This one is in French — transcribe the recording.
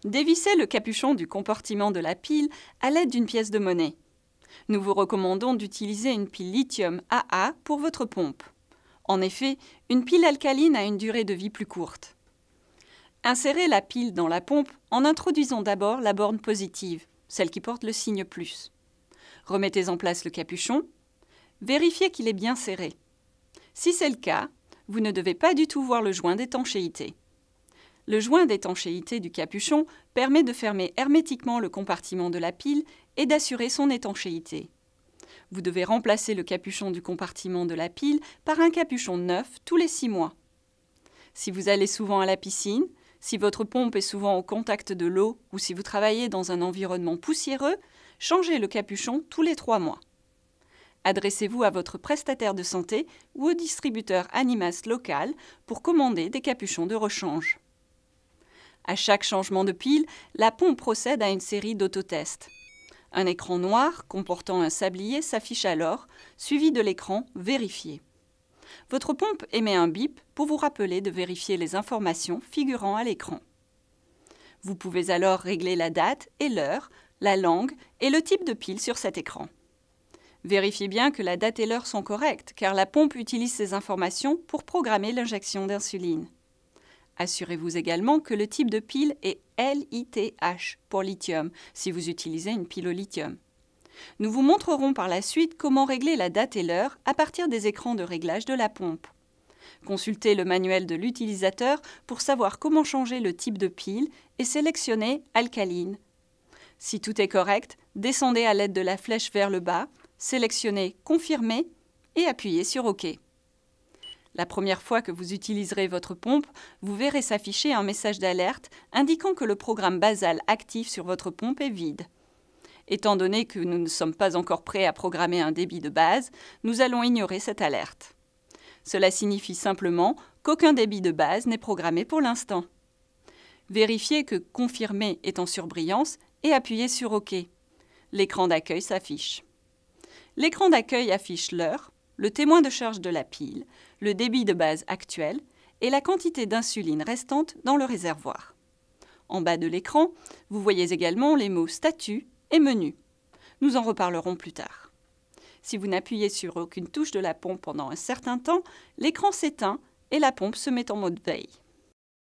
Dévissez le capuchon du compartiment de la pile à l'aide d'une pièce de monnaie. Nous vous recommandons d'utiliser une pile lithium AA pour votre pompe. En effet, une pile alcaline a une durée de vie plus courte. Insérez la pile dans la pompe en introduisant d'abord la borne positive, celle qui porte le signe plus. Remettez en place le capuchon. Vérifiez qu'il est bien serré. Si c'est le cas, vous ne devez pas du tout voir le joint d'étanchéité. Le joint d'étanchéité du capuchon permet de fermer hermétiquement le compartiment de la pile et d'assurer son étanchéité. Vous devez remplacer le capuchon du compartiment de la pile par un capuchon neuf tous les 6 mois. Si vous allez souvent à la piscine, si votre pompe est souvent au contact de l'eau ou si vous travaillez dans un environnement poussiéreux, changez le capuchon tous les 3 mois. Adressez-vous à votre prestataire de santé ou au distributeur Animas local pour commander des capuchons de rechange. À chaque changement de pile, la pompe procède à une série d'autotests. Un écran noir comportant un sablier s'affiche alors, suivi de l'écran « Vérifier ». Votre pompe émet un bip pour vous rappeler de vérifier les informations figurant à l'écran. Vous pouvez alors régler la date et l'heure, la langue et le type de pile sur cet écran. Vérifiez bien que la date et l'heure sont correctes, car la pompe utilise ces informations pour programmer l'injection d'insuline. Assurez-vous également que le type de pile est LiTH pour lithium, si vous utilisez une pile au lithium. Nous vous montrerons par la suite comment régler la date et l'heure à partir des écrans de réglage de la pompe. Consultez le manuel de l'utilisateur pour savoir comment changer le type de pile et sélectionnez « Alcaline ». Si tout est correct, descendez à l'aide de la flèche vers le bas, sélectionnez « Confirmer » et appuyez sur « OK ». La première fois que vous utiliserez votre pompe, vous verrez s'afficher un message d'alerte indiquant que le programme basal actif sur votre pompe est vide. Étant donné que nous ne sommes pas encore prêts à programmer un débit de base, nous allons ignorer cette alerte. Cela signifie simplement qu'aucun débit de base n'est programmé pour l'instant. Vérifiez que « Confirmer » est en surbrillance et appuyez sur « OK ». L'écran d'accueil s'affiche. L'écran d'accueil affiche l'heure, le témoin de charge de la pile, le débit de base actuel et la quantité d'insuline restante dans le réservoir. En bas de l'écran, vous voyez également les mots « Statut » et « Menu ». Nous en reparlerons plus tard. Si vous n'appuyez sur aucune touche de la pompe pendant un certain temps, l'écran s'éteint et la pompe se met en mode veille.